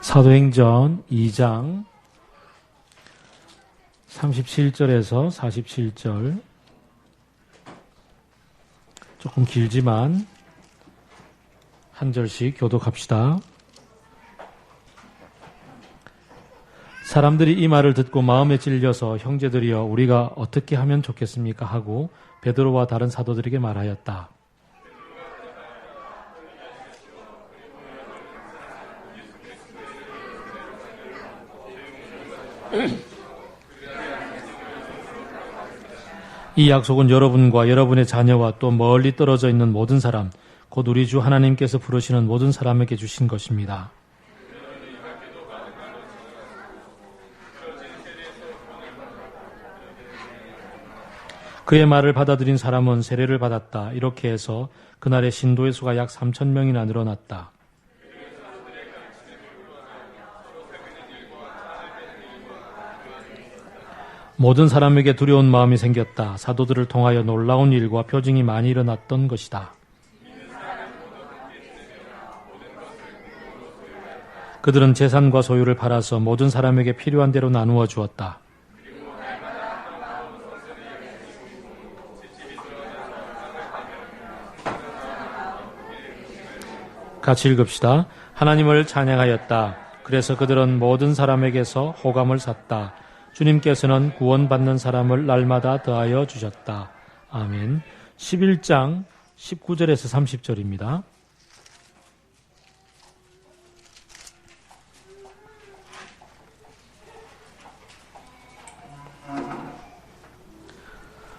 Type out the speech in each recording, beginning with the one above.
사도행전 2장 37절에서 47절, 조금 길지만 한 절씩 교독합시다. 사람들이 이 말을 듣고 마음에 찔려서 형제들이여 우리가 어떻게 하면 좋겠습니까 하고 베드로와 다른 사도들에게 말하였다. 이 약속은 여러분과 여러분의 자녀와 또 멀리 떨어져 있는 모든 사람, 곧 우리 주 하나님께서 부르시는 모든 사람에게 주신 것입니다. 그의 말을 받아들인 사람은 세례를 받았다. 이렇게 해서 그날의 신도의 수가 약 3,000명이나 늘어났다. 모든 사람에게 두려운 마음이 생겼다. 사도들을 통하여 놀라운 일과 표징이 많이 일어났던 것이다. 그들은 재산과 소유를 팔아서 모든 사람에게 필요한 대로 나누어 주었다. 같이 읽읍시다. 하나님을 찬양하였다. 그래서 그들은 모든 사람에게서 호감을 샀다. 주님께서는 구원받는 사람을 날마다 더하여 주셨다. 아멘. 11장 19절에서 30절입니다.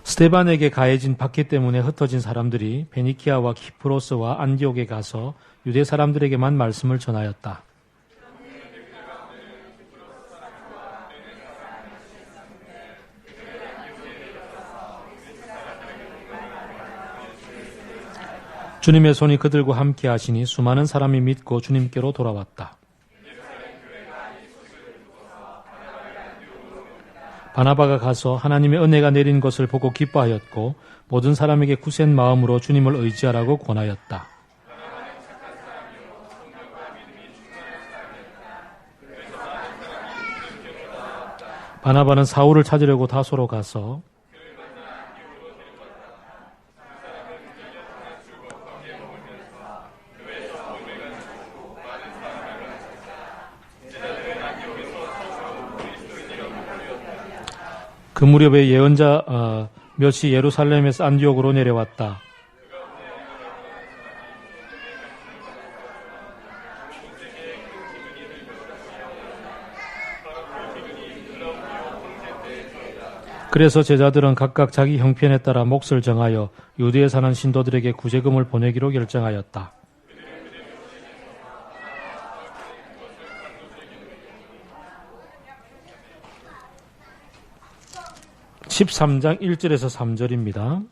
스데반에게 가해진 박해 때문에 흩어진 사람들이 베니키아와 키프로스와 안디옥에 가서 유대 사람들에게만 말씀을 전하였다. 주님의 손이 그들과 함께 하시니 수많은 사람이 믿고 주님께로 돌아왔다. 바나바가 가서 하나님의 은혜가 내린 것을 보고 기뻐하였고 모든 사람에게 굳센 마음으로 주님을 의지하라고 권하였다. 바나바는 사울을 찾으려고 다소로 가서 그 무렵에 예언자 몇이 예루살렘에서 안디옥으로 내려왔다. 그래서 제자들은 각각 자기 형편에 따라 몫을 정하여 유대에 사는 신도들에게 구제금을 보내기로 결정하였다. 13장 1절에서 3절입니다.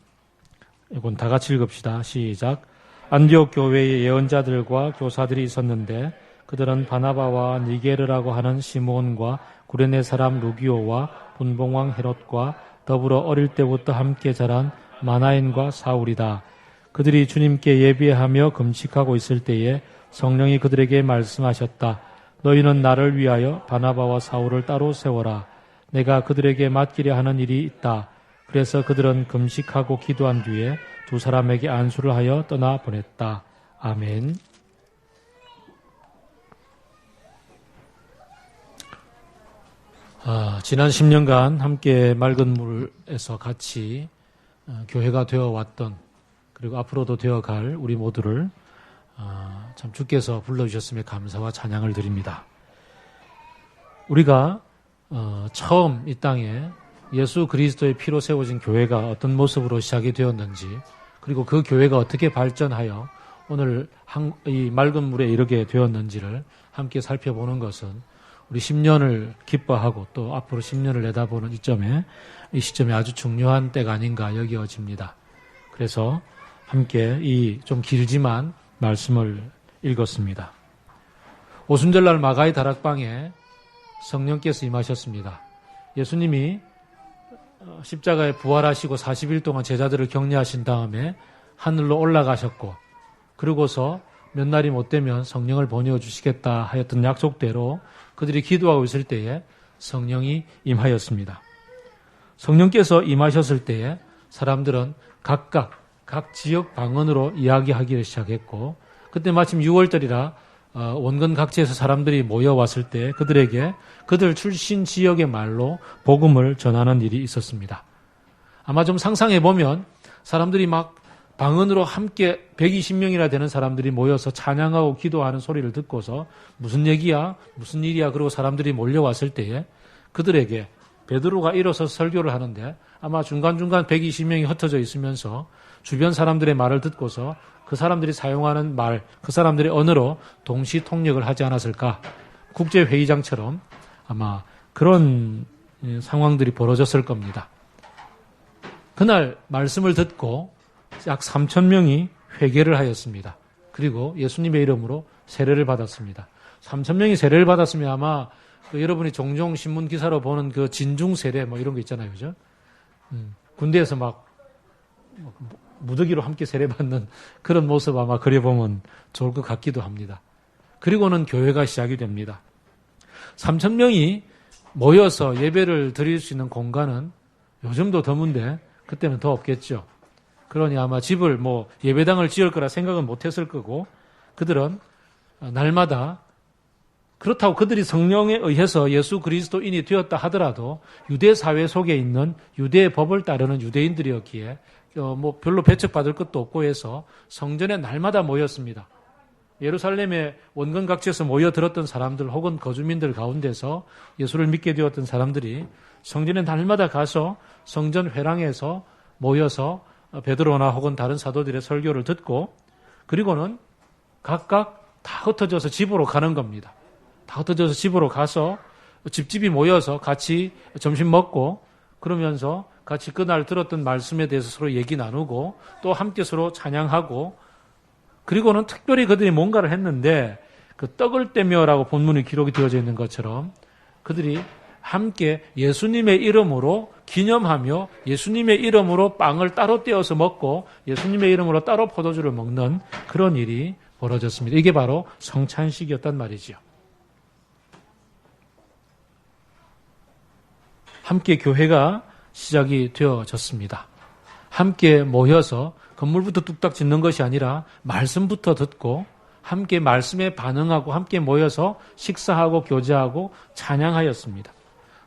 이건 다 같이 읽읍시다. 시작. 안디옥 교회에 예언자들과 교사들이 있었는데 그들은 바나바와 니게르라고 하는 시몬과 구레네 사람 루기오와 분봉왕 헤롯과 더불어 어릴 때부터 함께 자란 마나엔과 사울이다. 그들이 주님께 예비하며 금식하고 있을 때에 성령이 그들에게 말씀하셨다. 너희는 나를 위하여 바나바와 사울을 따로 세워라. 내가 그들에게 맡기려 하는 일이 있다. 그래서 그들은 금식하고 기도한 뒤에 두 사람에게 안수를 하여 떠나 보냈다. 아멘. 지난 10년간 함께 맑은 물에서 같이 교회가 되어 왔던, 그리고 앞으로도 되어갈 우리 모두를 참 주께서 불러주셨음에 감사와 찬양을 드립니다. 우리가 처음 이 땅에 예수 그리스도의 피로 세워진 교회가 어떤 모습으로 시작이 되었는지, 그리고 그 교회가 어떻게 발전하여 오늘 이 맑은 물에 이르게 되었는지를 함께 살펴보는 것은 우리 10년을 기뻐하고 또 앞으로 10년을 내다보는 이 시점에 아주 중요한 때가 아닌가 여겨집니다. 그래서 함께 이 좀 길지만 말씀을 읽었습니다. 오순절날 마가의 다락방에 성령께서 임하셨습니다. 예수님이 십자가에 부활하시고 40일 동안 제자들을 격려하신 다음에 하늘로 올라가셨고, 그러고서 몇 날이 못 되면 성령을 보내어 주시겠다 하였던 약속대로 그들이 기도하고 있을 때에 성령이 임하였습니다. 성령께서 임하셨을 때에 사람들은 각각 각 지역 방언으로 이야기하기를 시작했고, 그때 마침 6월절이라 원건 각지에서 사람들이 모여왔을 때 그들에게 그들 출신 지역의 말로 복음을 전하는 일이 있었습니다. 아마 좀 상상해 보면 사람들이 막 방언으로 함께 120명이나 되는 사람들이 모여서 찬양하고 기도하는 소리를 듣고서 무슨 얘기야? 무슨 일이야? 그러고 사람들이 몰려왔을 때에 그들에게 베드로가 일어서서 설교를 하는데 아마 중간중간 120명이 흩어져 있으면서 주변 사람들의 말을 듣고서 그 사람들이 사용하는 말, 그 사람들의 언어로 동시 통역을 하지 않았을까? 국제회의장처럼 아마 그런 상황들이 벌어졌을 겁니다. 그날 말씀을 듣고 약 3,000명이 회개를 하였습니다. 그리고 예수님의 이름으로 세례를 받았습니다. 3,000명이 세례를 받았으면 아마 여러분이 종종 신문 기사로 보는 그 진중 세례 뭐 이런 거 있잖아요. 그죠? 군대에서 막 무더기로 함께 세례받는 그런 모습 아마 그려보면 좋을 것 같기도 합니다. 그리고는 교회가 시작이 됩니다. 3,000명이 모여서 예배를 드릴 수 있는 공간은 요즘도 드문데 그때는 더 없겠죠. 그러니 아마 집을 예배당을 지을 거라 생각은 못 했을 거고, 그들은 날마다 그렇다고 그들이 성령에 의해서 예수 그리스도인이 되었다 하더라도 유대 사회 속에 있는 유대의 법을 따르는 유대인들이었기에 별로 배척받을 것도 없고 해서 성전에 날마다 모였습니다. 예루살렘의 원근 각지에서 모여들었던 사람들 혹은 거주민들 가운데서 예수를 믿게 되었던 사람들이 성전에 날마다 가서 성전 회랑에서 모여서 베드로나 혹은 다른 사도들의 설교를 듣고, 그리고는 각각 다 흩어져서 집으로 가는 겁니다. 다 흩어져서 집으로 가서 집집이 모여서 같이 점심 먹고, 그러면서 같이 그날 들었던 말씀에 대해서 서로 얘기 나누고 또 함께 서로 찬양하고, 그리고는 특별히 그들이 뭔가를 했는데 그 떡을 떼며라고 본문이 기록이 되어져 있는 것처럼 그들이 함께 예수님의 이름으로 기념하며 예수님의 이름으로 빵을 따로 떼어서 먹고 예수님의 이름으로 따로 포도주를 먹는 그런 일이 벌어졌습니다. 이게 바로 성찬식이었단 말이지요. 함께 교회가 시작이 되어졌습니다. 함께 모여서 건물부터 뚝딱 짓는 것이 아니라 말씀부터 듣고 함께 말씀에 반응하고 함께 모여서 식사하고 교제하고 찬양하였습니다.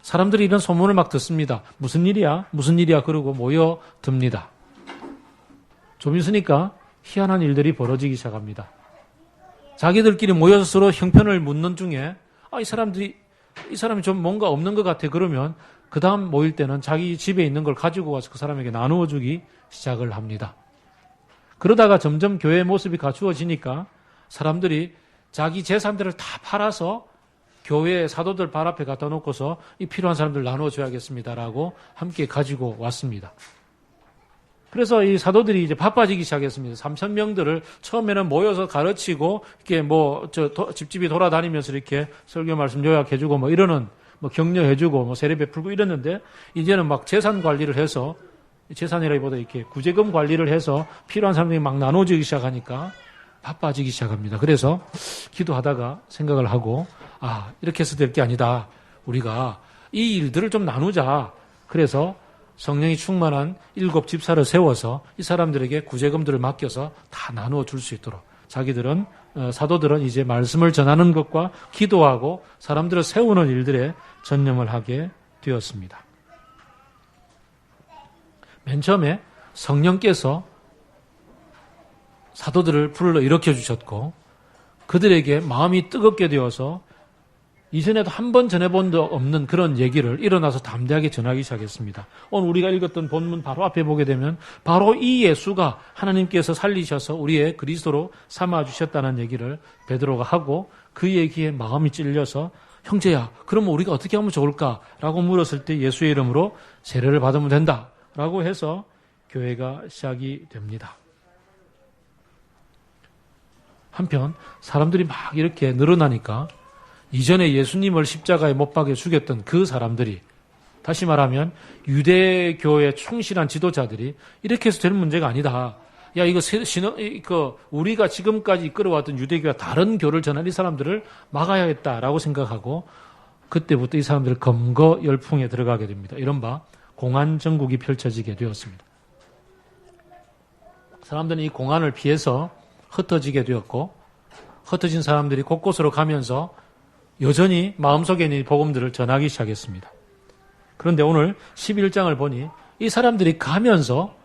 사람들이 이런 소문을 막 듣습니다. 무슨 일이야? 무슨 일이야? 그러고 모여듭니다. 좀 있으니까 희한한 일들이 벌어지기 시작합니다. 자기들끼리 모여서 서로 형편을 묻는 중에 이 사람이 좀 뭔가 없는 것 같아. 그러면 그 다음 모일 때는 자기 집에 있는 걸 가지고 와서 그 사람에게 나누어 주기 시작을 합니다. 그러다가 점점 교회의 모습이 갖추어지니까 사람들이 자기 재산들을 다 팔아서 교회 사도들 발 앞에 갖다 놓고서 이 필요한 사람들 나눠줘야겠습니다라고 함께 가지고 왔습니다. 그래서 이 사도들이 이제 바빠지기 시작했습니다. 3,000명들을 처음에는 모여서 가르치고 이렇게 집집이 돌아다니면서 이렇게 설교 말씀 요약해주고 이러는 격려해주고 세례 베풀고 이랬는데 이제는 막 재산 관리를 해서 재산이라기보다 이렇게 구제금 관리를 해서 필요한 사람들이 막 나눠주기 시작하니까 바빠지기 시작합니다. 그래서 기도하다가 생각을 하고 이렇게 해서 될 게 아니다. 우리가 이 일들을 좀 나누자. 그래서 성령이 충만한 7 집사를 세워서 이 사람들에게 구제금들을 맡겨서 다 나누어 줄 수 있도록 사도들은 이제 말씀을 전하는 것과 기도하고 사람들을 세우는 일들에 전념을 하게 되었습니다. 맨 처음에 성령께서 사도들을 불러 일으켜 주셨고 그들에게 마음이 뜨겁게 되어서 이전에도 한 번 전해본 적 없는 그런 얘기를 일어나서 담대하게 전하기 시작했습니다. 오늘 우리가 읽었던 본문 바로 앞에 보게 되면 바로 이 예수가 하나님께서 살리셔서 우리의 그리스도로 삼아주셨다는 얘기를 베드로가 하고 그 얘기에 마음이 찔려서 형제야, 그러면 우리가 어떻게 하면 좋을까라고 물었을 때 예수의 이름으로 세례를 받으면 된다라고 해서 교회가 시작이 됩니다. 한편 사람들이 막 이렇게 늘어나니까 이전에 예수님을 십자가에 못 박여 죽였던 그 사람들이, 다시 말하면 유대교의 충실한 지도자들이 이렇게 해서 될 문제가 아니다. 야, 이거 우리가 지금까지 이끌어왔던 유대교와 다른 교를 전한 이 사람들을 막아야겠다라고 생각하고 그때부터 이 사람들을 검거 열풍에 들어가게 됩니다. 이른바 공안 정국이 펼쳐지게 되었습니다. 사람들은 이 공안을 피해서 흩어지게 되었고 흩어진 사람들이 곳곳으로 가면서 여전히 마음속에 있는 복음들을 전하기 시작했습니다. 그런데 오늘 11장을 보니 이 사람들이 가면서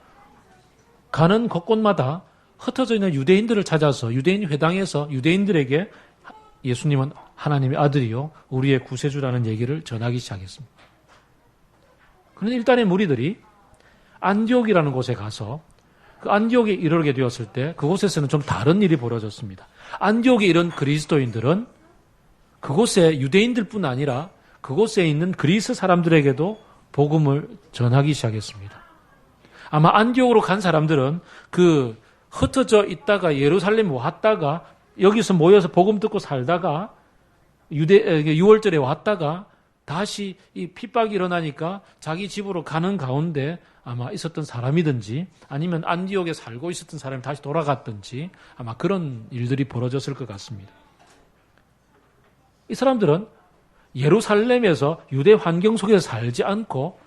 가는 곳곳마다 흩어져 있는 유대인들을 찾아서 유대인 회당에서 유대인들에게 예수님은 하나님의 아들이요 우리의 구세주라는 얘기를 전하기 시작했습니다. 그런데 일단의 무리들이 안디옥이라는 곳에 가서 그 안디옥에 이르게 되었을 때 그곳에서는 좀 다른 일이 벌어졌습니다. 안디옥에 이른 그리스도인들은 그곳에 유대인들뿐 아니라 그곳에 있는 그리스 사람들에게도 복음을 전하기 시작했습니다. 아마 안디옥으로 간 사람들은 그 흩어져 있다가 예루살렘 왔다가 여기서 모여서 복음 듣고 살다가 유월절에 왔다가 다시 이 핍박이 일어나니까 자기 집으로 가는 가운데 아마 있었던 사람이든지 아니면 안디옥에 살고 있었던 사람이 다시 돌아갔든지 아마 그런 일들이 벌어졌을 것 같습니다. 이 사람들은 예루살렘에서 유대 환경 속에서 살지 않고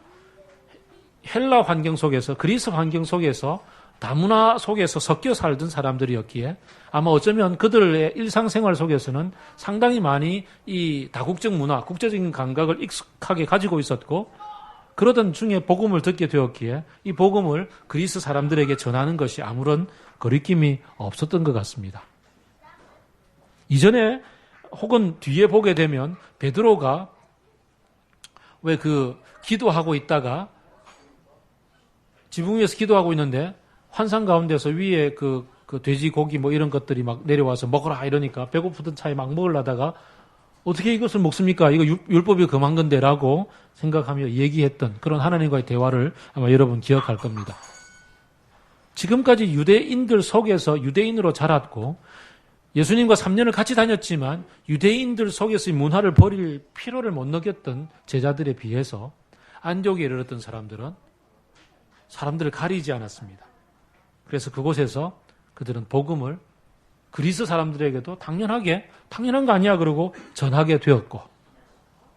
헬라 환경 속에서 그리스 환경 속에서 다문화 속에서 섞여 살던 사람들이었기에 아마 어쩌면 그들의 일상생활 속에서는 상당히 많이 이 다국적 문화, 국제적인 감각을 익숙하게 가지고 있었고 그러던 중에 복음을 듣게 되었기에 이 복음을 그리스 사람들에게 전하는 것이 아무런 거리낌이 없었던 것 같습니다. 이전에 혹은 뒤에 보게 되면 베드로가 왜 기도하고 있다가 지붕 위에서 기도하고 있는데 환상 가운데서 위에 그 돼지 고기 뭐 이런 것들이 막 내려와서 먹어라 이러니까 배고프던 차에 막 먹으려다가 어떻게 이것을 먹습니까? 이거 율법이 금한 건데라고 생각하며 얘기했던 그런 하나님과의 대화를 아마 여러분 기억할 겁니다. 지금까지 유대인들 속에서 유대인으로 자랐고 예수님과 3년을 같이 다녔지만 유대인들 속에서의 문화를 버릴 필요를 못 느꼈던 제자들에 비해서 안디옥에 이르렀던 사람들은 사람들을 가리지 않았습니다. 그래서 그곳에서 그들은 복음을 그리스 사람들에게도 당연한 거 아니야 그러고 전하게 되었고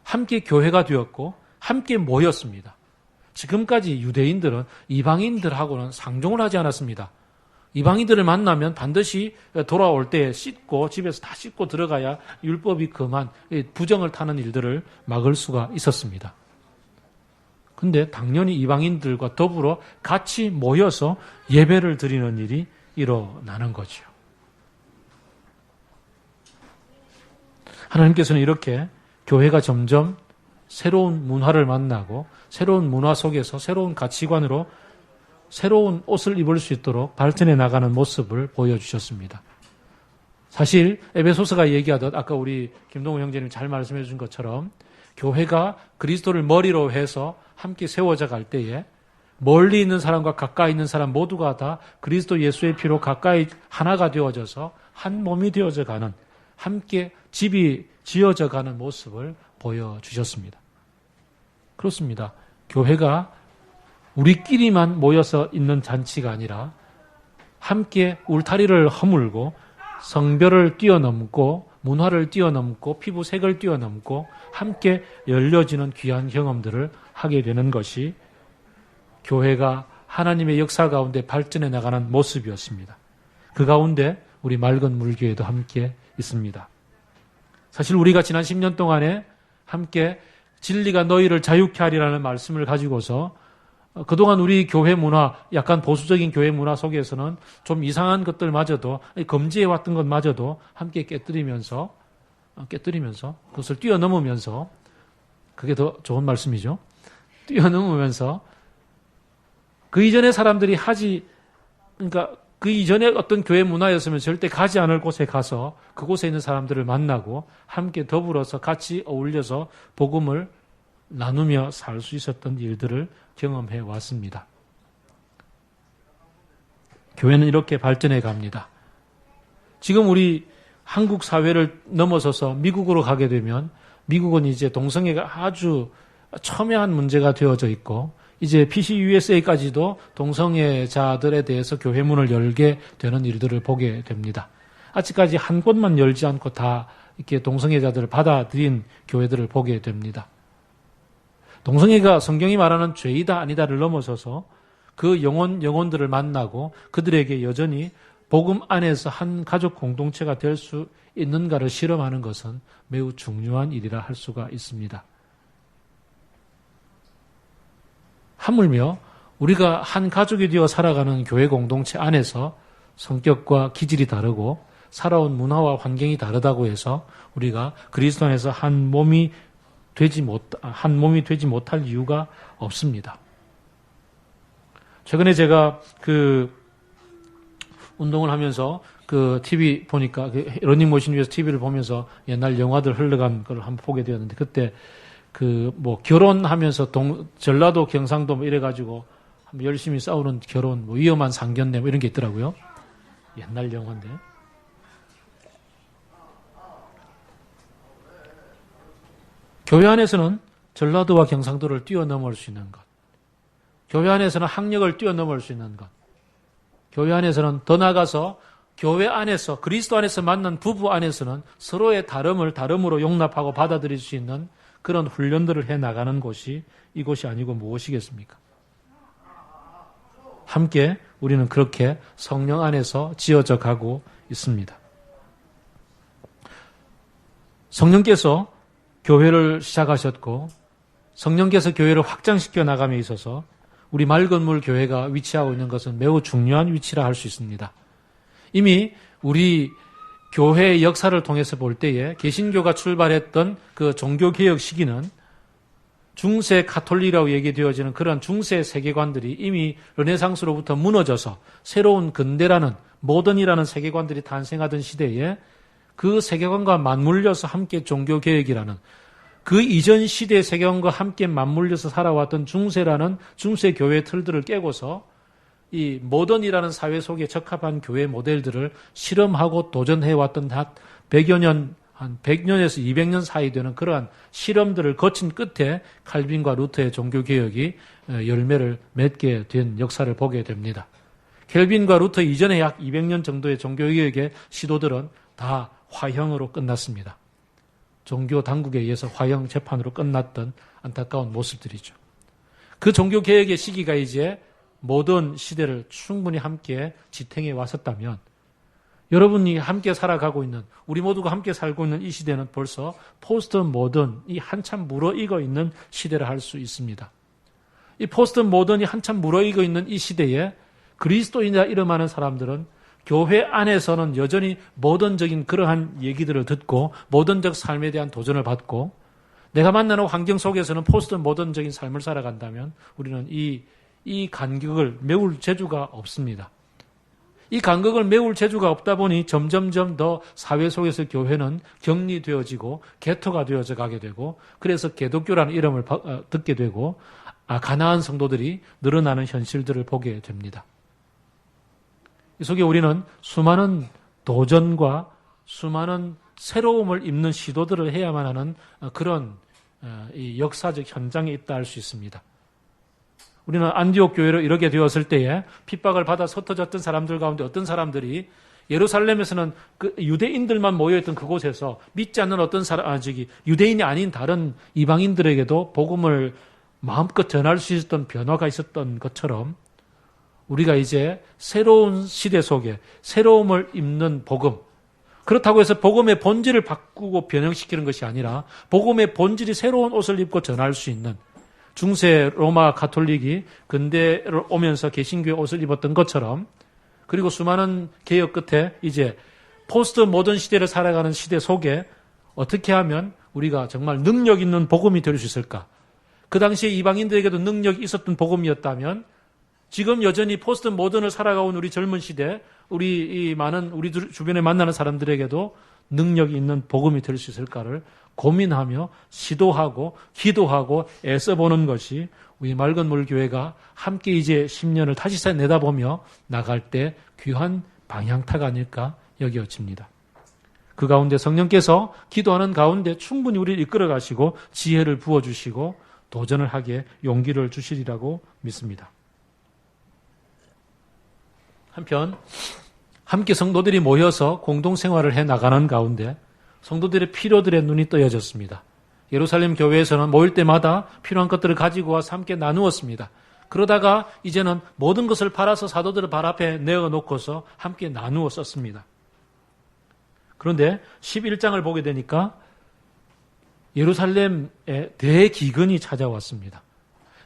함께 교회가 되었고 함께 모였습니다. 지금까지 유대인들은 이방인들하고는 상종을 하지 않았습니다. 이방인들을 만나면 반드시 돌아올 때 씻고 집에서 다 씻고 들어가야 율법이 금한 부정을 타는 일들을 막을 수가 있었습니다. 근데 당연히 이방인들과 더불어 같이 모여서 예배를 드리는 일이 일어나는 거죠. 하나님께서는 이렇게 교회가 점점 새로운 문화를 만나고 새로운 문화 속에서 새로운 가치관으로 새로운 옷을 입을 수 있도록 발전해 나가는 모습을 보여주셨습니다. 사실 에베소서가 얘기하듯 아까 우리 김동우 형제님 잘 말씀해 주신 것처럼 교회가 그리스도를 머리로 해서 함께 세워져 갈 때에 멀리 있는 사람과 가까이 있는 사람 모두가 다 그리스도 예수의 피로 가까이 하나가 되어져서 한 몸이 되어져 가는 함께 집이 지어져 가는 모습을 보여주셨습니다. 그렇습니다. 교회가 우리끼리만 모여서 있는 잔치가 아니라 함께 울타리를 허물고 성별을 뛰어넘고 문화를 뛰어넘고 피부색을 뛰어넘고 함께 열려지는 귀한 경험들을 하게 되는 것이 교회가 하나님의 역사 가운데 발전해 나가는 모습이었습니다. 그 가운데 우리 맑은 물교회도 함께 있습니다. 사실 우리가 지난 10년 동안에 함께 진리가 너희를 자유케 하리라는 말씀을 가지고서 그동안 우리 교회 문화, 약간 보수적인 교회 문화 속에서는 좀 이상한 것들마저도 금지해왔던 것마저도 함께 깨뜨리면서 그것을 뛰어넘으면서 그게 더 좋은 말씀이죠. 뛰어넘으면서 그 이전의 사람들이 그러니까 그 이전에 어떤 교회 문화였으면 절대 가지 않을 곳에 가서 그곳에 있는 사람들을 만나고 함께 더불어서 같이 어울려서 복음을 나누며 살 수 있었던 일들을 경험해 왔습니다. 교회는 이렇게 발전해 갑니다. 지금 우리 한국 사회를 넘어서서 미국으로 가게 되면 미국은 이제 동성애가 아주 첨예한 문제가 되어져 있고 이제 PCUSA까지도 동성애자들에 대해서 교회 문을 열게 되는 일들을 보게 됩니다. 아직까지 한 곳만 열지 않고 다 이렇게 동성애자들을 받아들인 교회들을 보게 됩니다. 동성애가 성경이 말하는 죄이다 아니다를 넘어서서 그 영혼들을 만나고 그들에게 여전히 복음 안에서 한 가족 공동체가 될 수 있는가를 실험하는 것은 매우 중요한 일이라 할 수가 있습니다. 하물며 우리가 한 가족이 되어 살아가는 교회 공동체 안에서 성격과 기질이 다르고 살아온 문화와 환경이 다르다고 해서 우리가 그리스도 안에서 한 몸이 되지 못할 이유가 없습니다. 최근에 제가 운동을 하면서 TV 보니까 러닝머신 위에서 TV를 보면서 옛날 영화들 흘러간 걸 한번 보게 되었는데 그때 결혼하면서 전라도 경상도 이래가지고 열심히 싸우는 결혼, 위험한 상견례 이런 게 있더라고요. 옛날 영화인데. 교회 안에서는 전라도와 경상도를 뛰어넘을 수 있는 것. 교회 안에서는 학력을 뛰어넘을 수 있는 것. 교회 안에서는 더 나아가서 교회 안에서 그리스도 안에서 만난 부부 안에서는 서로의 다름을 다름으로 용납하고 받아들일 수 있는 그런 훈련들을 해나가는 곳이 이곳이 아니고 무엇이겠습니까? 함께 우리는 그렇게 성령 안에서 지어져 가고 있습니다. 성령께서 교회를 시작하셨고 성령께서 교회를 확장시켜 나감에 있어서 우리 맑은 물 교회가 위치하고 있는 것은 매우 중요한 위치라 할 수 있습니다. 이미 우리 교회의 역사를 통해서 볼 때에 개신교가 출발했던 그 종교개혁 시기는 중세 가톨릭이라고 얘기되어지는 그런 중세 세계관들이 이미 르네상스로부터 무너져서 새로운 근대라는 모던이라는 세계관들이 탄생하던 시대에 그 세계관과 맞물려서 함께 종교개혁이라는 그 이전 시대의 세계관과 함께 맞물려서 살아왔던 중세라는 중세 교회 틀들을 깨고서 이 모던이라는 사회 속에 적합한 교회 모델들을 실험하고 도전해왔던 한 100여 년, 한 100년에서 200년 사이 되는 그러한 실험들을 거친 끝에 칼빈과 루터의 종교개혁이 열매를 맺게 된 역사를 보게 됩니다. 켈빈과 루터 이전에 약 200년 정도의 종교개혁의 시도들은 다 화형으로 끝났습니다. 종교 당국에 의해서 화형 재판으로 끝났던 안타까운 모습들이죠. 그 종교개혁의 시기가 이제 모던 시대를 충분히 함께 지탱해 왔었다면 여러분이 함께 살아가고 있는 우리 모두가 함께 살고 있는 이 시대는 벌써 포스트 모던이 한참 무르익어 있는 시대라 할 수 있습니다. 이 포스트 모던이 한참 무르익어 있는 이 시대에 그리스도인이라 이름하는 사람들은 교회 안에서는 여전히 모던적인 그러한 얘기들을 듣고 모던적 삶에 대한 도전을 받고 내가 만나는 환경 속에서는 포스트 모던적인 삶을 살아간다면 우리는 이 간격을 메울 재주가 없습니다. 이 간격을 메울 재주가 없다 보니 점점점 더 사회 속에서 교회는 격리되어지고 개토가 되어져 가게 되고 그래서 개독교라는 이름을 듣게 되고 가나안 성도들이 늘어나는 현실들을 보게 됩니다. 이 속에 우리는 수많은 도전과 수많은 새로움을 입는 시도들을 해야만 하는 그런 이 역사적 현장에 있다 할 수 있습니다. 우리는 안디옥 교회로 이렇게 되었을 때에 핍박을 받아 흩어졌던 사람들 가운데 어떤 사람들이 예루살렘에서는 그 유대인들만 모여있던 그곳에서 믿지 않는 어떤 유대인이 아닌 다른 이방인들에게도 복음을 마음껏 전할 수 있었던 변화가 있었던 것처럼 우리가 이제 새로운 시대 속에 새로움을 입는 복음, 그렇다고 해서 복음의 본질을 바꾸고 변형시키는 것이 아니라 복음의 본질이 새로운 옷을 입고 전할 수 있는 중세 로마 가톨릭이 근대로 오면서 개신교의 옷을 입었던 것처럼 그리고 수많은 개혁 끝에 이제 포스트 모던 시대를 살아가는 시대 속에 어떻게 하면 우리가 정말 능력 있는 복음이 될 수 있을까? 그 당시에 이방인들에게도 능력이 있었던 복음이었다면 지금 여전히 포스트 모던을 살아가고 있는 우리 젊은 시대, 우리 주변에 만나는 사람들에게도 능력이 있는 복음이 될 수 있을까를 고민하며 시도하고 기도하고 애써보는 것이 우리 맑은 물 교회가 함께 이제 10년을 다시 내다보며 나갈 때 귀한 방향타가 아닐까 여겨집니다. 그 가운데 성령께서 기도하는 가운데 충분히 우리를 이끌어 가시고 지혜를 부어주시고 도전을 하기에 용기를 주시리라고 믿습니다. 한편 함께 성도들이 모여서 공동생활을 해나가는 가운데 성도들의 필요들의 눈이 떠여졌습니다. 예루살렘 교회에서는 모일 때마다 필요한 것들을 가지고 와서 함께 나누었습니다. 그러다가 이제는 모든 것을 팔아서 사도들의 발 앞에 내어놓고서 함께 나누어 썼습니다. 그런데 11장을 보게 되니까 예루살렘에 대기근이 찾아왔습니다.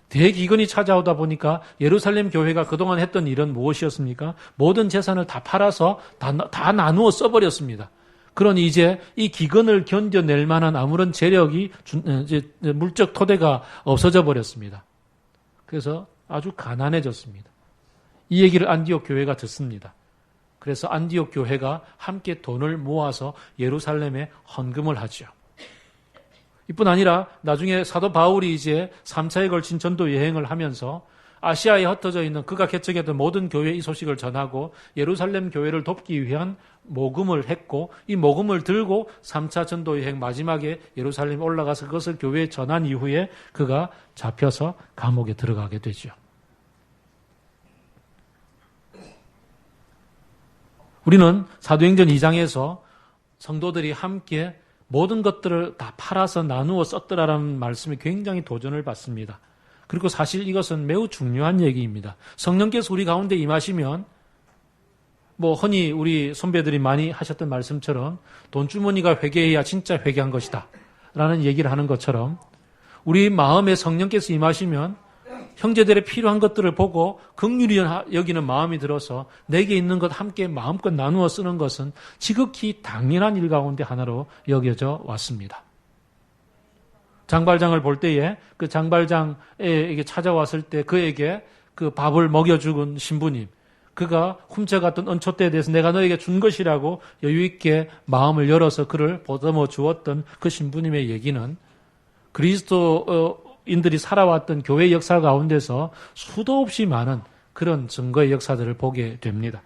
대기근이 찾아오다 보니까 예루살렘 교회가 그동안 했던 일은 무엇이었습니까? 모든 재산을 다 팔아서 다 나누어 써버렸습니다. 그러니 이제 이 기근을 견뎌낼 만한 아무런 재력이, 물적 토대가 없어져 버렸습니다. 그래서 아주 가난해졌습니다. 이 얘기를 안디옥 교회가 듣습니다. 그래서 안디옥 교회가 함께 돈을 모아서 예루살렘에 헌금을 하죠. 이뿐 아니라 나중에 사도 바울이 이제 3차에 걸친 전도 여행을 하면서 아시아에 흩어져 있는 그가 개척했던 모든 교회의 이 소식을 전하고 예루살렘 교회를 돕기 위한 모금을 했고, 이 모금을 들고 3차 전도 여행 마지막에 예루살렘에 올라가서 그것을 교회에 전한 이후에 그가 잡혀서 감옥에 들어가게 되죠. 우리는 사도행전 2장에서 성도들이 함께 모든 것들을 다 팔아서 나누어 썼더라라는 말씀에 굉장히 도전을 받습니다. 그리고 사실 이것은 매우 중요한 얘기입니다. 성령께서 우리 가운데 임하시면 흔히 우리 선배들이 많이 하셨던 말씀처럼 돈주머니가 회개해야 진짜 회개한 것이다 라는 얘기를 하는 것처럼 우리 마음에 성령께서 임하시면 형제들의 필요한 것들을 보고 긍휼히 여기는 마음이 들어서 내게 있는 것 함께 마음껏 나누어 쓰는 것은 지극히 당연한 일 가운데 하나로 여겨져 왔습니다. 장발장을 볼 때에 그 장발장에게 찾아왔을 때 그에게 그 밥을 먹여주는 신부님, 그가 훔쳐갔던 은촛대에 대해서 내가 너에게 준 것이라고 여유있게 마음을 열어서 그를 보듬어 주었던 그 신부님의 얘기는 그리스도인들이 살아왔던 교회 역사 가운데서 수도 없이 많은 그런 증거의 역사들을 보게 됩니다.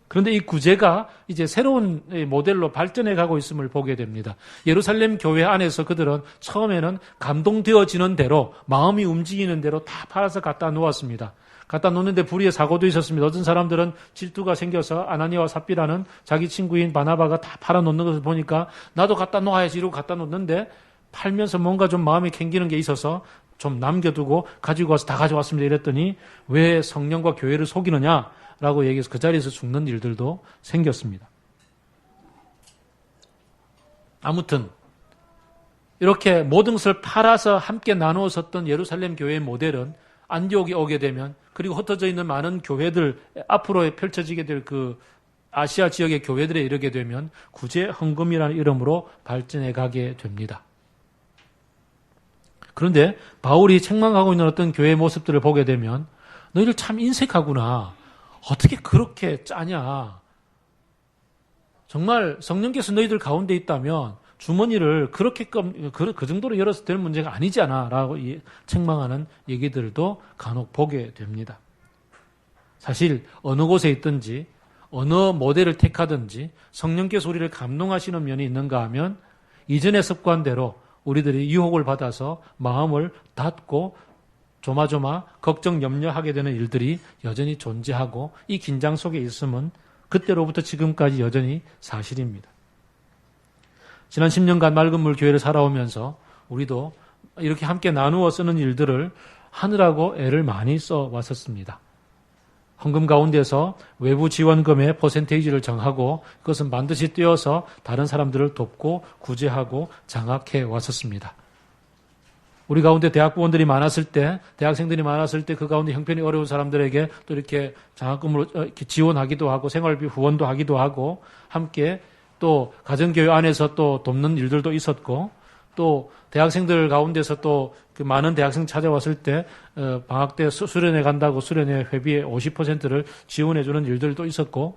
그런데 이 구제가 이제 새로운 모델로 발전해 가고 있음을 보게 됩니다. 예루살렘 교회 안에서 그들은 처음에는 감동되어지는 대로, 마음이 움직이는 대로 다 팔아서 갖다 놓았습니다. 갖다 놓는데 불의의 사고도 있었습니다. 어떤 사람들은 질투가 생겨서 아나니아와 삽비라는 자기 친구인 바나바가 다 팔아놓는 것을 보니까 나도 갖다 놓아야지 이러고 갖다 놓는데 팔면서 뭔가 좀 마음이 캥기는 게 있어서 좀 남겨두고 가지고 와서 다 가져왔습니다. 이랬더니 왜 성령과 교회를 속이느냐라고 얘기해서 그 자리에서 죽는 일들도 생겼습니다. 아무튼 이렇게 모든 것을 팔아서 함께 나누어 섰던 예루살렘 교회의 모델은 안디옥에 오게 되면, 그리고 흩어져 있는 많은 교회들, 앞으로 펼쳐지게 될 그 아시아 지역의 교회들에 이르게 되면 구제 헌금이라는 이름으로 발전해 가게 됩니다. 그런데 바울이 책망하고 있는 어떤 교회의 모습들을 보게 되면 너희들 참 인색하구나. 어떻게 그렇게 짜냐. 정말 성령께서 너희들 가운데 있다면 주머니를 그렇게끔 그 정도로 열어서 될 문제가 아니잖아 라고 책망하는 얘기들도 간혹 보게 됩니다. 사실 어느 곳에 있든지 어느 모델을 택하든지 성령께서 우리를 감동하시는 면이 있는가 하면 이전의 습관대로 우리들이 유혹을 받아서 마음을 닫고 조마조마 걱정 염려하게 되는 일들이 여전히 존재하고 이 긴장 속에 있음은 그때로부터 지금까지 여전히 사실입니다. 지난 10년간 맑은 물 교회를 살아오면서 우리도 이렇게 함께 나누어 쓰는 일들을 하느라고 애를 많이 써왔었습니다. 헌금 가운데서 외부 지원금의 퍼센테이지를 정하고 그것은 반드시 떼어서 다른 사람들을 돕고 구제하고 장악해 왔었습니다. 우리 가운데 대학부원들이 많았을 때, 대학생들이 많았을 때 그 가운데 형편이 어려운 사람들에게 또 이렇게 장학금으로 이렇게 지원하기도 하고 생활비 후원도 하기도 하고 함께 또 가정교회 안에서 또 돕는 일들도 있었고 또 대학생들 가운데서 또 그 많은 대학생 찾아왔을 때 방학 때 수련회 간다고 수련회 회비의 50%를 지원해주는 일들도 있었고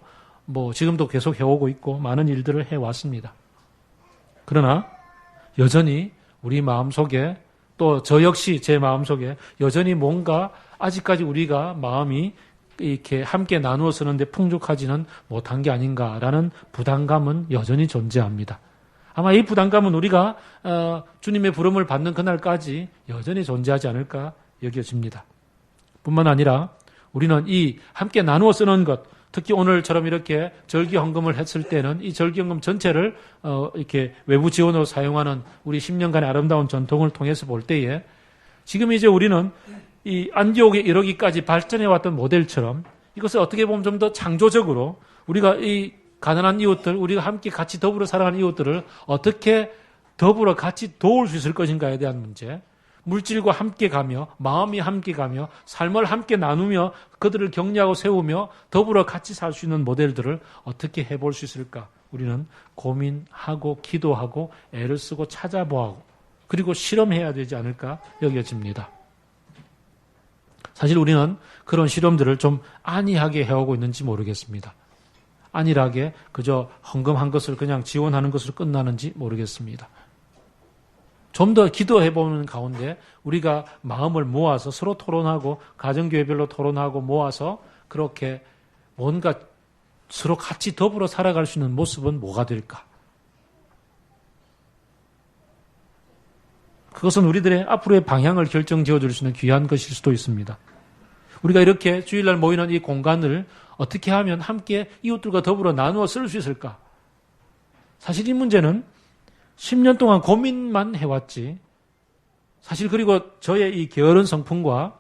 지금도 계속 해오고 있고 많은 일들을 해왔습니다. 그러나 여전히 우리 마음속에 또 저 역시 제 마음속에 여전히 뭔가 아직까지 우리가 마음이 이렇게 함께 나누어 쓰는데 풍족하지는 못한 게 아닌가라는 부담감은 여전히 존재합니다. 아마 이 부담감은 우리가 주님의 부름을 받는 그날까지 여전히 존재하지 않을까 여겨집니다. 뿐만 아니라 우리는 이 함께 나누어 쓰는 것, 특히 오늘처럼 이렇게 절기 헌금을 했을 때는 이 절기 헌금 전체를 이렇게 외부 지원으로 사용하는 우리 10년간의 아름다운 전통을 통해서 볼 때에 지금 이제 우리는 이 안디옥에 이르기까지 발전해왔던 모델처럼 이것을 어떻게 보면 좀 더 창조적으로 우리가 이 가난한 이웃들, 우리가 함께 같이 더불어 살아가는 이웃들을 어떻게 더불어 같이 도울 수 있을 것인가에 대한 문제, 물질과 함께 가며 마음이 함께 가며 삶을 함께 나누며 그들을 격려하고 세우며 더불어 같이 살 수 있는 모델들을 어떻게 해볼 수 있을까? 우리는 고민하고 기도하고 애를 쓰고 찾아보고 그리고 실험해야 되지 않을까 여겨집니다. 사실 우리는 그런 실험들을 좀 안이하게 해오고 있는지 모르겠습니다. 안일하게 그저 헌금한 것을 그냥 지원하는 것으로 끝나는지 모르겠습니다. 좀 더 기도해보는 가운데 우리가 마음을 모아서 서로 토론하고 가정교회별로 토론하고 모아서 그렇게 뭔가 서로 같이 더불어 살아갈 수 있는 모습은 뭐가 될까? 그것은 우리들의 앞으로의 방향을 결정지어 줄 수 있는 귀한 것일 수도 있습니다. 우리가 이렇게 주일날 모이는 이 공간을 어떻게 하면 함께 이웃들과 더불어 나누어 쓸 수 있을까? 사실 이 문제는 10년 동안 고민만 해왔지. 사실 그리고 저의 이 게으른 성품과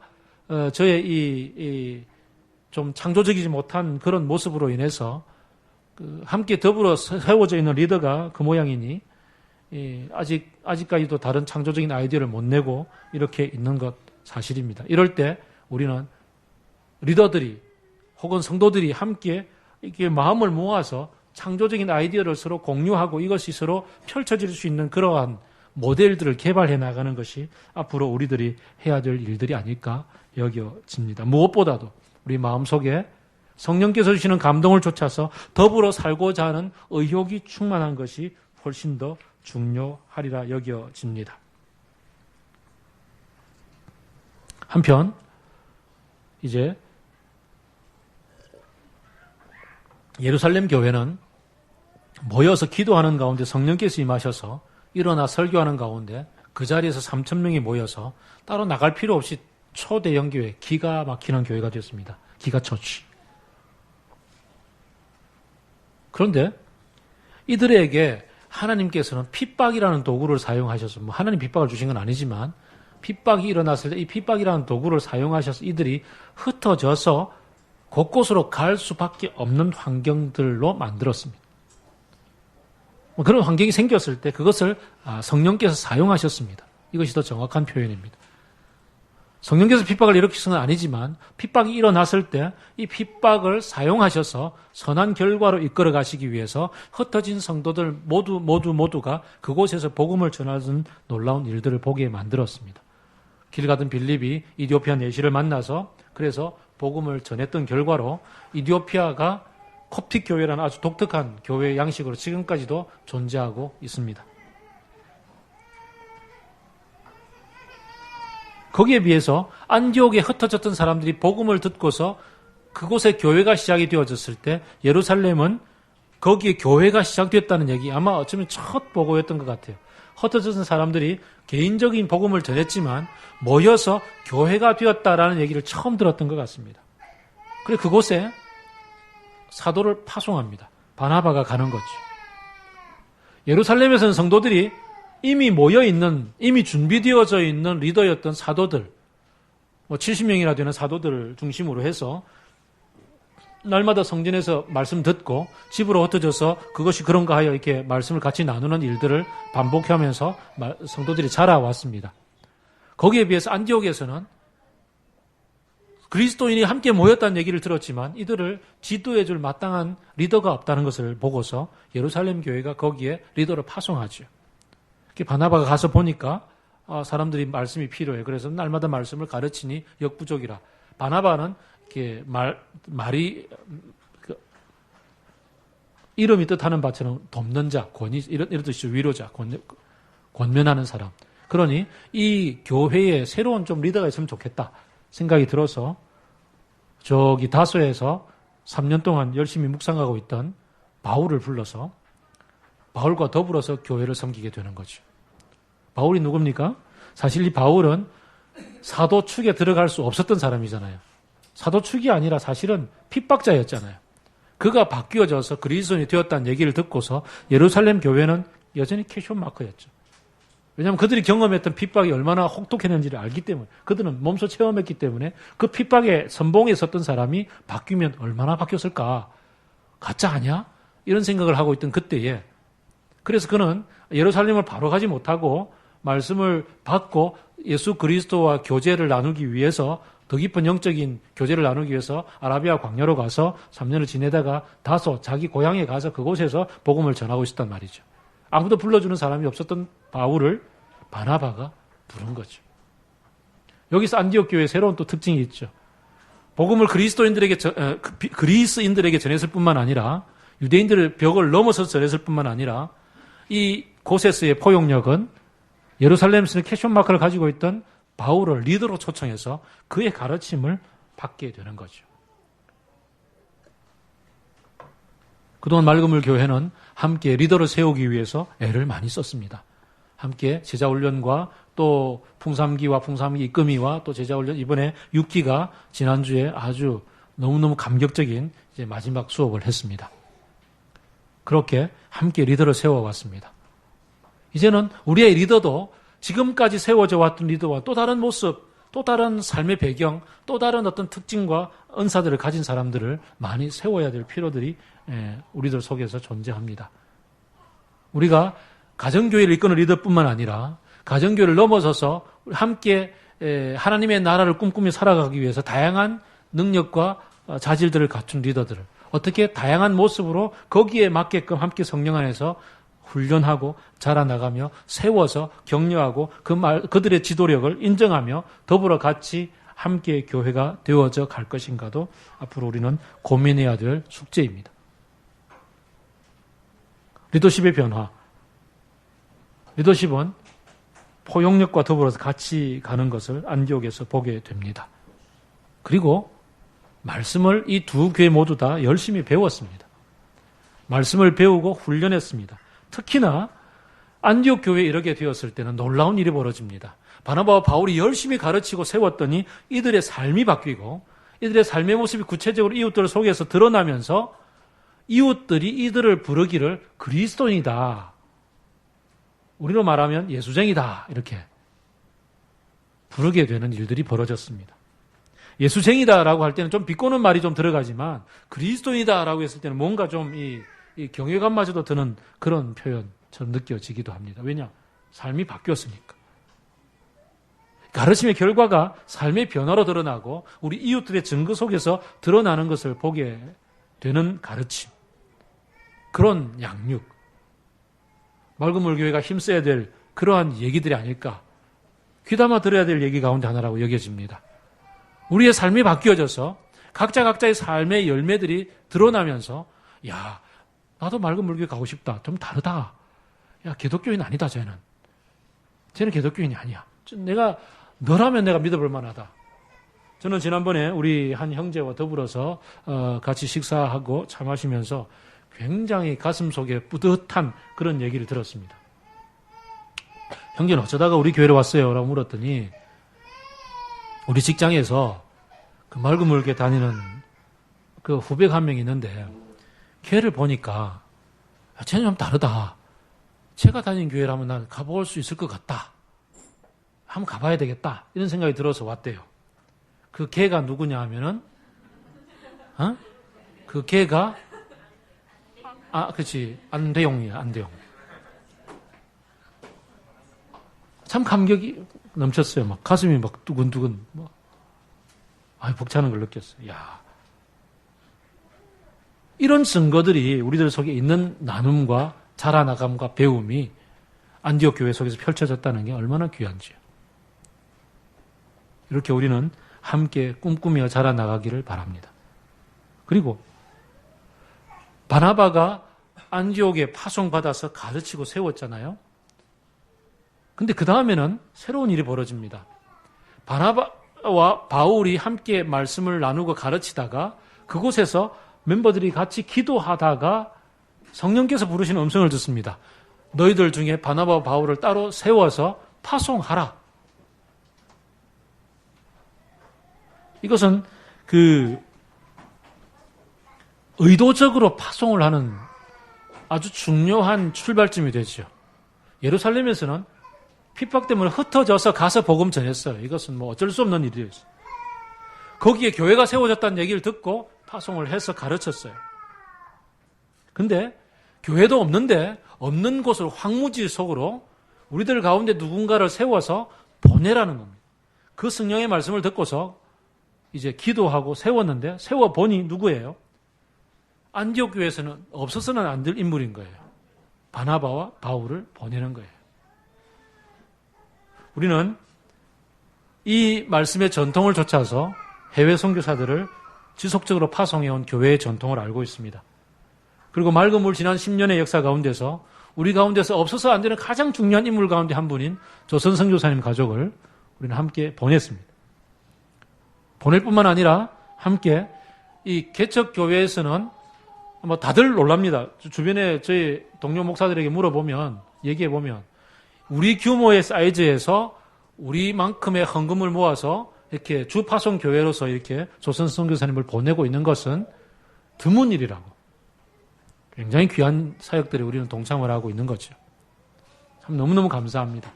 저의 이 좀 창조적이지 못한 그런 모습으로 인해서 함께 더불어 세워져 있는 리더가 그 모양이니 아직까지도 다른 창조적인 아이디어를 못 내고 이렇게 있는 것 사실입니다. 이럴 때 우리는 리더들이 혹은 성도들이 함께 이렇게 마음을 모아서 창조적인 아이디어를 서로 공유하고 이것이 서로 펼쳐질 수 있는 그러한 모델들을 개발해 나가는 것이 앞으로 우리들이 해야 될 일들이 아닐까 여겨집니다. 무엇보다도 우리 마음속에 성령께서 주시는 감동을 쫓아서 더불어 살고자 하는 의욕이 충만한 것이 훨씬 더 중요하리라 여겨집니다. 한편 이제 예루살렘 교회는 모여서 기도하는 가운데 성령께서 임하셔서 일어나 설교하는 가운데 그 자리에서 3,000명이 모여서 따로 나갈 필요 없이 초대형 교회, 기가 막히는 교회가 되었습니다. 기가 처치. 그런데 이들에게 하나님께서는 핍박이라는 도구를 사용하셔서 하나님 핍박을 주신 건 아니지만 핍박이 일어났을 때 이 핍박이라는 도구를 사용하셔서 이들이 흩어져서 곳곳으로 갈 수밖에 없는 환경들로 만들었습니다. 그런 환경이 생겼을 때 그것을 성령께서 사용하셨습니다. 이것이 더 정확한 표현입니다. 성령께서 핍박을 일으키신 건 아니지만 핍박이 일어났을 때 이 핍박을 사용하셔서 선한 결과로 이끌어 가시기 위해서 흩어진 성도들 모두가 그곳에서 복음을 전하는 놀라운 일들을 보게 만들었습니다. 길 가던 빌립이 이디오피아 내시를 만나서 그래서 복음을 전했던 결과로 이디오피아가 콥틱 교회라는 아주 독특한 교회 양식으로 지금까지도 존재하고 있습니다. 거기에 비해서 안디옥에 흩어졌던 사람들이 복음을 듣고서 그곳에 교회가 시작이 되어졌을 때 예루살렘은 거기에 교회가 시작됐다는 얘기 아마 어쩌면 첫 보고였던 것 같아요. 흩어졌던 사람들이 개인적인 복음을 전했지만 모여서 교회가 되었다라는 얘기를 처음 들었던 것 같습니다. 그래서 그곳에 사도를 파송합니다. 바나바가 가는 거죠. 예루살렘에서는 성도들이 이미 모여있는, 이미 준비되어져 있는 리더였던 사도들, 70명이나 되는 사도들을 중심으로 해서 날마다 성전에서 말씀 듣고 집으로 흩어져서 그것이 그런가 하여 이렇게 말씀을 같이 나누는 일들을 반복하면서 성도들이 자라왔습니다. 거기에 비해서 안디옥에서는 그리스도인이 함께 모였다는 얘기를 들었지만 이들을 지도해 줄 마땅한 리더가 없다는 것을 보고서 예루살렘 교회가 거기에 리더를 파송하죠. 바나바가 가서 보니까 사람들이 말씀이 필요해. 그래서 날마다 말씀을 가르치니 역부족이라. 바나바는 이렇게 말이 이름이 뜻하는 바처럼 돕는 자, 권위 이런 뜻이죠. 위로자, 권면하는 사람. 그러니 이 교회에 새로운 좀 리더가 있으면 좋겠다 생각이 들어서 저기 다소에서 3년 동안 열심히 묵상하고 있던 바울을 불러서 바울과 더불어서 교회를 섬기게 되는 거죠. 바울이 누굽니까? 사실 이 바울은 사도 축에 들어갈 수 없었던 사람이잖아요. 사도 축이 아니라 사실은 핍박자였잖아요. 그가 바뀌어져서 그리스도인이 되었다는 얘기를 듣고서 예루살렘 교회는 여전히 캐션 마크였죠. 왜냐하면 그들이 경험했던 핍박이 얼마나 혹독했는지를 알기 때문에, 그들은 몸소 체험했기 때문에 그 핍박의 선봉에 섰던 사람이 바뀌면 얼마나 바뀌었을까? 가짜 아니야? 이런 생각을 하고 있던 그때에, 그래서 그는 예루살렘을 바로 가지 못하고 말씀을 받고 예수 그리스도와 교제를 나누기 위해서, 더 깊은 영적인 교제를 나누기 위해서 아라비아 광야로 가서 3년을 지내다가 다소 자기 고향에 가서 그곳에서 복음을 전하고 있었단 말이죠. 아무도 불러주는 사람이 없었던 바울을 바나바가 부른 거죠. 여기서 안디옥 교회에 새로운 또 특징이 있죠. 복음을 그리스인들에게 전했을 뿐만 아니라, 유대인들의 벽을 넘어서 전했을 뿐만 아니라, 이 곳에서의 포용력은 예루살렘에서는 캐션 마크를 가지고 있던 바울을 리더로 초청해서 그의 가르침을 받게 되는 거죠. 그동안 맑음을 교회는 함께 리더를 세우기 위해서 애를 많이 썼습니다. 함께 제자훈련과 또 풍삼기와 풍삼기 이끄미와 또 제자훈련, 이번에 6기가 지난주에 아주 너무너무 감격적인 이제 마지막 수업을 했습니다. 그렇게 함께 리더를 세워왔습니다. 이제는 우리의 리더도 지금까지 세워져 왔던 리더와 또 다른 모습, 또 다른 삶의 배경, 또 다른 어떤 특징과 은사들을 가진 사람들을 많이 세워야 될 필요들이 우리들 속에서 존재합니다. 우리가 가정교회를 이끄는 리더뿐만 아니라 가정교회를 넘어서서 함께 하나님의 나라를 꿈꾸며 살아가기 위해서 다양한 능력과 자질들을 갖춘 리더들을 어떻게 다양한 모습으로 거기에 맞게끔 함께 성령 안에서 훈련하고 자라나가며 세워서 격려하고 그들의 지도력을 인정하며 더불어 같이 함께 교회가 되어져 갈 것인가도 앞으로 우리는 고민해야 될 숙제입니다. 리더십의 변화. 리더십은 포용력과 더불어서 같이 가는 것을 안디옥에서 보게 됩니다. 그리고 말씀을 이 두 교회 모두 다 열심히 배웠습니다. 말씀을 배우고 훈련했습니다. 특히나 안디옥 교회에 이르게 되었을 때는 놀라운 일이 벌어집니다. 바나바와 바울이 열심히 가르치고 세웠더니 이들의 삶이 바뀌고 이들의 삶의 모습이 구체적으로 이웃들 속에서 드러나면서 이웃들이 이들을 부르기를 그리스도인이다, 우리로 말하면 예수쟁이다, 이렇게 부르게 되는 일들이 벌어졌습니다. 예수쟁이다라고 할 때는 좀 비꼬는 말이 좀 들어가지만 그리스도인이다라고 했을 때는 뭔가 좀 이 경외감마저도 드는 그런 표현처럼 느껴지기도 합니다. 왜냐? 삶이 바뀌었으니까. 가르침의 결과가 삶의 변화로 드러나고 우리 이웃들의 증거 속에서 드러나는 것을 보게 되는 가르침. 그런 양육. 맑음물 교회가 힘써야 될 그러한 얘기들이 아닐까. 귀담아 들어야 될 얘기 가운데 하나라고 여겨집니다. 우리의 삶이 바뀌어져서 각자의 삶의 열매들이 드러나면서, 야, 나도 맑은 물교회 가고 싶다. 좀 다르다. 야, 기독교인 아니다, 쟤는. 쟤는 기독교인이 아니야. 너라면 내가 믿어볼 만하다. 저는 지난번에 우리 한 형제와 더불어서 같이 식사하고 차 마시면서 굉장히 가슴 속에 뿌듯한 그런 얘기를 들었습니다. 형제는 어쩌다가 우리 교회로 왔어요? 라고 물었더니 우리 직장에서 그 맑은 물교회 다니는 그 후배가 한 명 있는데 걔를 보니까 쟤는 좀 다르다. 제가 다니는 교회라면 난 가볼 수 있을 것 같다. 한번 가봐야 되겠다. 이런 생각이 들어서 왔대요. 그 걔가 누구냐 하면은, 그 걔가, 그렇지. 안대용이야, 안대용. 참 감격이 넘쳤어요. 막 가슴이 막 두근두근, 벅차는 걸 느꼈어요. 야. 이런 증거들이 우리들 속에 있는 나눔과 자라나감과 배움이 안디옥 교회 속에서 펼쳐졌다는 게 얼마나 귀한지요. 이렇게 우리는 함께 꿈꾸며 자라나가기를 바랍니다. 그리고 바나바가 안디옥에 파송받아서 가르치고 세웠잖아요. 근데 그 다음에는 새로운 일이 벌어집니다. 바나바와 바울이 함께 말씀을 나누고 가르치다가 그곳에서 멤버들이 같이 기도하다가 성령께서 부르시는 음성을 듣습니다. 너희들 중에 바나바와 바울을 따로 세워서 파송하라. 이것은 의도적으로 파송을 하는 아주 중요한 출발점이 되죠. 예루살렘에서는 핍박 때문에 흩어져서 가서 복음 전했어요. 이것은 어쩔 수 없는 일이었어요. 거기에 교회가 세워졌다는 얘기를 듣고 파송을 해서 가르쳤어요. 근데 교회도 없는데 없는 곳을 황무지 속으로 우리들 가운데 누군가를 세워서 보내라는 겁니다. 그 성령의 말씀을 듣고서 이제 기도하고 세웠는데 세워보니 누구예요? 안디옥 교회에서는 없어서는 안 될 인물인 거예요. 바나바와 바울을 보내는 거예요. 우리는 이 말씀의 전통을 쫓아서 해외 선교사들을 지속적으로 파송해온 교회의 전통을 알고 있습니다. 그리고 맑은 물 지난 10년의 역사 가운데서 우리 가운데서 없어서 안 되는 가장 중요한 인물 가운데 한 분인 조선 선교사님 가족을 우리는 함께 보냈습니다. 보낼 뿐만 아니라 함께 이 개척교회에서는 다들 놀랍니다. 주변에 저희 동료 목사들에게 물어보면, 얘기해보면 우리 규모의 사이즈에서 우리만큼의 헌금을 모아서 이렇게 주 파송 교회로서 이렇게 조선 선교사님을 보내고 있는 것은 드문 일이라고. 굉장히 귀한 사역들에 우리는 동참을 하고 있는 거죠. 참 너무너무 감사합니다.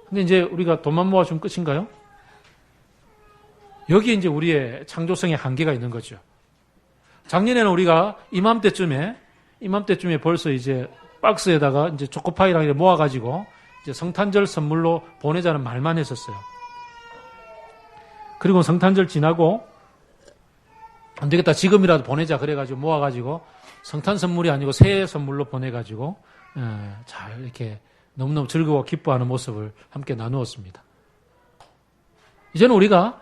근데 이제 우리가 돈만 모아주면 끝인가요? 여기에 이제 우리의 창조성의 한계가 있는 거죠. 작년에는 우리가 이맘때쯤에 벌써 이제 박스에다가 이제 초코파이랑 모아가지고 이제 성탄절 선물로 보내자는 말만 했었어요. 그리고 성탄절 지나고 안 되겠다, 지금이라도 보내자 그래가지고 모아가지고 성탄 선물이 아니고 새해 선물로 보내가지고 잘 이렇게 너무너무 즐거워 기뻐하는 모습을 함께 나누었습니다. 이제는 우리가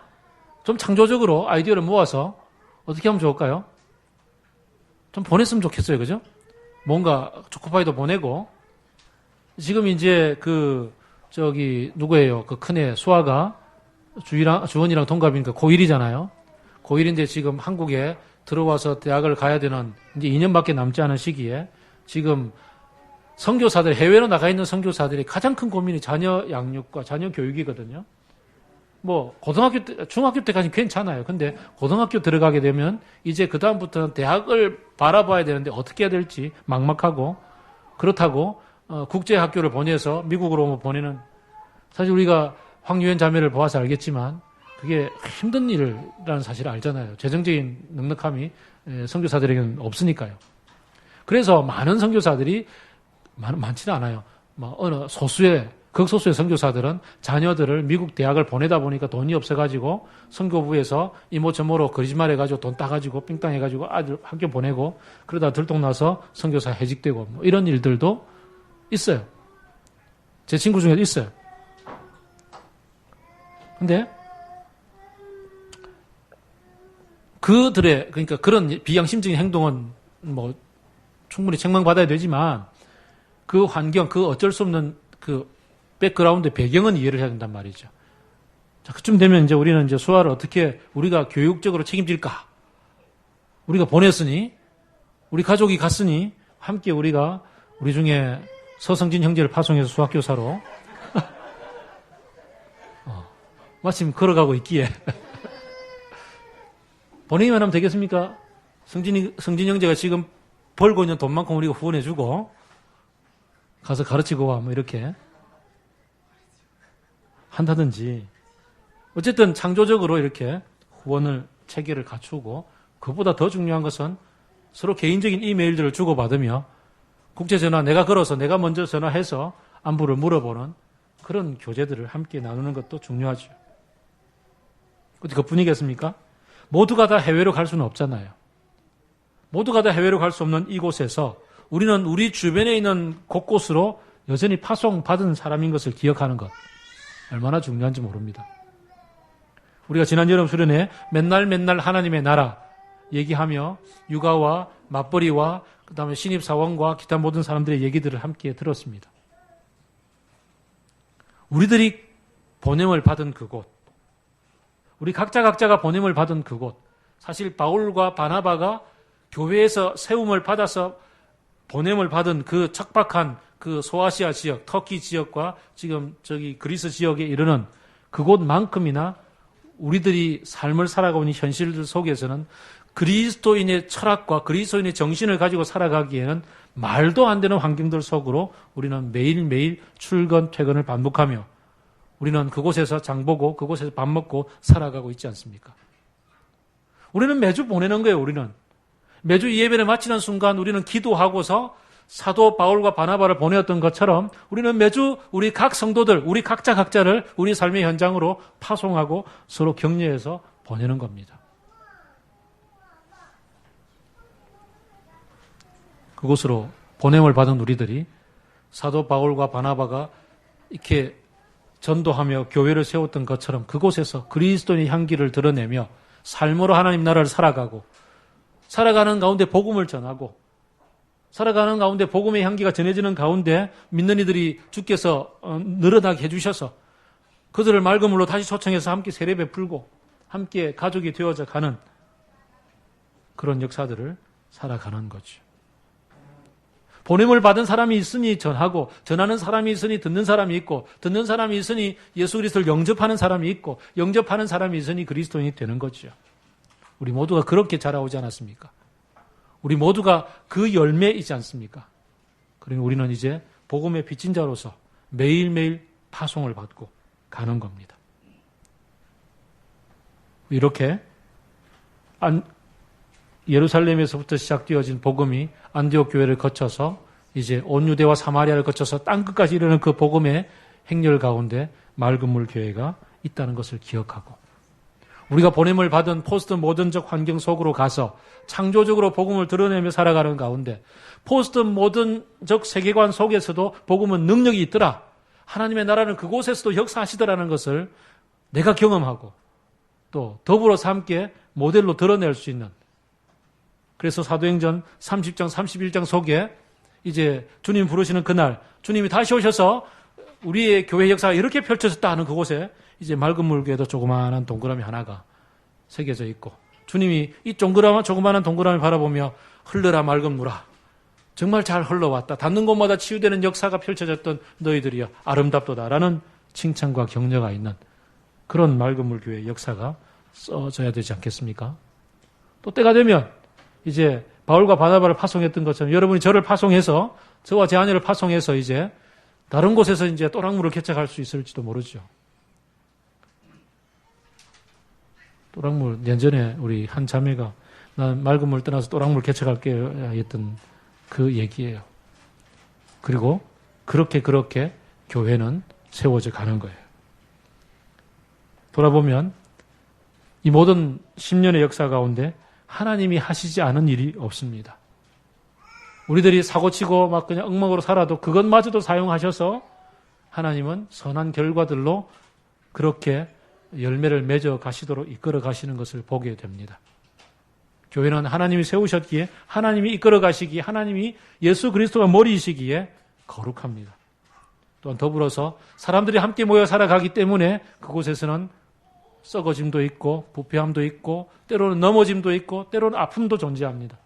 좀 창조적으로 아이디어를 모아서 어떻게 하면 좋을까요? 좀 보냈으면 좋겠어요. 그죠? 뭔가 초코파이도 보내고, 지금 이제 누구예요? 그 큰애 수아가 주원이랑 동갑이니까 고1이잖아요. 고1인데 지금 한국에 들어와서 대학을 가야 되는 이제 2년밖에 남지 않은 시기에 지금 선교사들, 해외로 나가 있는 선교사들이 가장 큰 고민이 자녀 양육과 자녀 교육이거든요. 고등학교 때, 중학교 때까지는 괜찮아요. 근데 고등학교 들어가게 되면 이제 그다음부터는 대학을 바라봐야 되는데 어떻게 해야 될지 막막하고, 그렇다고 국제학교를 보내서 미국으로 보내는, 사실 우리가 황유현 자매를 보아서 알겠지만 그게 힘든 일이라는 사실을 알잖아요. 재정적인 넉넉함이 선교사들에게는 없으니까요. 그래서 많은 선교사들이, 많지는 않아요. 어느 극소수의 선교사들은 자녀들을 미국 대학을 보내다 보니까 돈이 없어가지고 선교부에서 이모저모로 거짓말해가지고 돈 따가지고 삥땅해가지고 아들 학교 보내고 그러다 들통나서 선교사 해직되고 이런 일들도 있어요. 제 친구 중에도 있어요. 근데 그러니까 그런 비양심적인 행동은 충분히 책망받아야 되지만 그 환경, 그 어쩔 수 없는 그 백그라운드 배경은 이해를 해야 된단 말이죠. 자, 그쯤 되면 이제 우리는 이제 수아를 어떻게 우리가 교육적으로 책임질까? 우리가 보냈으니, 우리 가족이 갔으니, 함께 우리 중에 서성진 형제를 파송해서 수학교사로, 마침 걸어가고 있기에, 보내기만 하면 되겠습니까? 성진 형제가 지금 벌고 있는 돈만큼 우리가 후원해주고, 가서 가르치고 와, 이렇게. 한다든지, 어쨌든 창조적으로 이렇게 후원을 체계를 갖추고, 그보다 더 중요한 것은 서로 개인적인 이메일들을 주고받으며 국제전화 내가 걸어서 내가 먼저 전화해서 안부를 물어보는 그런 교제들을 함께 나누는 것도 중요하죠. 어디 그뿐이겠습니까? 모두가 다 해외로 갈 수는 없잖아요. 모두가 다 해외로 갈 수 없는 이곳에서 우리는 우리 주변에 있는 곳곳으로 여전히 파송받은 사람인 것을 기억하는 것, 얼마나 중요한지 모릅니다. 우리가 지난 여름 수련회 맨날 하나님의 나라 얘기하며 육아와 맞벌이와 그 다음에 신입사원과 기타 모든 사람들의 얘기들을 함께 들었습니다. 우리들이 보냄을 받은 그곳, 우리 각자가 보냄을 받은 그곳, 사실 바울과 바나바가 교회에서 세움을 받아서 보냄을 받은 그 척박한 그 소아시아 지역, 터키 지역과 지금 저기 그리스 지역에 이르는 그곳만큼이나 우리들이 삶을 살아가고 있는 현실들 속에서는 그리스도인의 철학과 그리스도인의 정신을 가지고 살아가기에는 말도 안 되는 환경들 속으로 우리는 매일매일 출근, 퇴근을 반복하며 우리는 그곳에서 장 보고 그곳에서 밥 먹고 살아가고 있지 않습니까? 우리는 매주 보내는 거예요, 우리는. 매주 이 예배를 마치는 순간 우리는 기도하고서 사도 바울과 바나바를 보내었던 것처럼 우리는 매주 우리 각 성도들, 우리 각자를 우리 삶의 현장으로 파송하고 서로 격려해서 보내는 겁니다. 그곳으로 보냄을 받은 우리들이 사도 바울과 바나바가 이렇게 전도하며 교회를 세웠던 것처럼 그곳에서 그리스도의 향기를 드러내며 삶으로 하나님 나라를 살아가는 가운데 복음을 전하고 살아가는 가운데 복음의 향기가 전해지는 가운데 믿는 이들이 주께서 늘어나게 해주셔서 그들을 맑은 물로 다시 초청해서 함께 세례 베풀고 함께 가족이 되어져 가는 그런 역사들을 살아가는 거죠. 보냄을 받은 사람이 있으니 전하고 전하는 사람이 있으니 듣는 사람이 있고 듣는 사람이 있으니 예수 그리스도를 영접하는 사람이 있고 영접하는 사람이 있으니 그리스도인이 되는 거죠. 우리 모두가 그렇게 자라오지 않았습니까? 우리 모두가 그 열매이지 않습니까? 그러니 우리는 이제 복음의 빚진 자로서 매일매일 파송을 받고 가는 겁니다. 이렇게 예루살렘에서부터 시작되어진 복음이 안디옥 교회를 거쳐서 이제 온 유대와 사마리아를 거쳐서 땅끝까지 이르는 그 복음의 행렬 가운데 맑은 물 교회가 있다는 것을 기억하고 우리가 보냄을 받은 포스트 모던적 환경 속으로 가서 창조적으로 복음을 드러내며 살아가는 가운데 포스트 모던적 세계관 속에서도 복음은 능력이 있더라. 하나님의 나라는 그곳에서도 역사하시더라는 것을 내가 경험하고 또 더불어서 함께 모델로 드러낼 수 있는 그래서 사도행전 30장, 31장 속에 이제 주님 부르시는 그날 주님이 다시 오셔서 우리의 교회 역사가 이렇게 펼쳐졌다 하는 그곳에 이제 맑은 물교에도 조그마한 동그라미 하나가 새겨져 있고 주님이 이 조그마한 동그라미 바라보며 흘러라 맑은 물아 정말 잘 흘러왔다. 닿는 곳마다 치유되는 역사가 펼쳐졌던 너희들이여 아름답도다라는 칭찬과 격려가 있는 그런 맑은 물교회의 역사가 써져야 되지 않겠습니까? 또 때가 되면 이제 바울과 바나바를 파송했던 것처럼 여러분이 저를 파송해서 저와 제 아내를 파송해서 이제 다른 곳에서 이제 또랑물을 개척할 수 있을지도 모르죠. 또랑물 예전에 우리 한 자매가 난 맑은 물 떠나서 또랑물 개척할게 했던 그 얘기예요. 그리고 그렇게 교회는 세워져 가는 거예요. 돌아보면 이 모든 10년의 역사 가운데 하나님이 하시지 않은 일이 없습니다. 우리들이 사고치고 막 그냥 엉망으로 살아도 그것마저도 사용하셔서 하나님은 선한 결과들로 그렇게 열매를 맺어 가시도록 이끌어 가시는 것을 보게 됩니다. 교회는 하나님이 세우셨기에 하나님이 이끌어 가시기에 하나님이 예수 그리스도가 머리이시기에 거룩합니다. 또한 더불어서 사람들이 함께 모여 살아가기 때문에 그곳에서는 썩어짐도 있고 부패함도 있고 때로는 넘어짐도 있고 때로는 아픔도 존재합니다.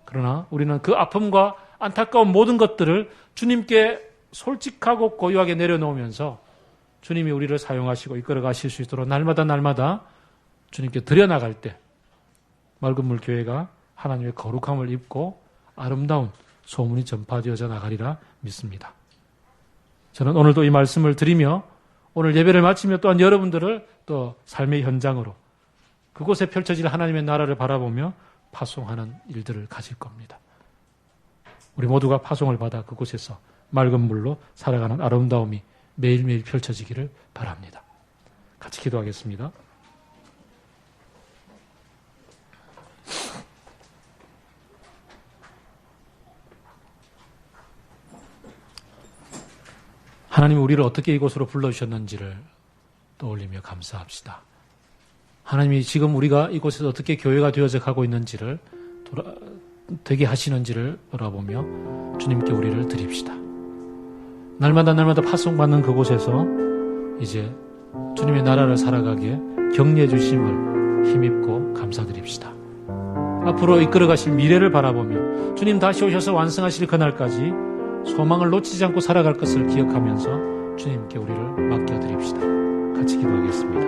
그러나 우리는 그 아픔과 안타까운 모든 것들을 주님께 솔직하고 고유하게 내려놓으면서 주님이 우리를 사용하시고 이끌어 가실 수 있도록 날마다 주님께 드려나갈 때 맑은 물 교회가 하나님의 거룩함을 입고 아름다운 소문이 전파되어져 나가리라 믿습니다. 저는 오늘도 이 말씀을 드리며 오늘 예배를 마치며 또한 여러분들을 또 삶의 현장으로 그곳에 펼쳐질 하나님의 나라를 바라보며 파송하는 일들을 가질 겁니다. 우리 모두가 파송을 받아 그곳에서 맑은 물로 살아가는 아름다움이 매일매일 펼쳐지기를 바랍니다. 같이 기도하겠습니다. 하나님이 우리를 어떻게 이곳으로 불러주셨는지를 떠올리며 감사합시다. 하나님이 지금 우리가 이곳에서 어떻게 교회가 되어져 가고 있는지를 되게 하시는지를 돌아보며 주님께 우리를 드립시다. 날마다 파송받는 그곳에서 이제 주님의 나라를 살아가기에 격려해 주심을 힘입고 감사드립시다. 앞으로 이끌어가실 미래를 바라보며 주님 다시 오셔서 완성하실 그날까지 소망을 놓치지 않고 살아갈 것을 기억하면서 주님께 우리를 맡겨드립시다. 같이 기도하겠습니다.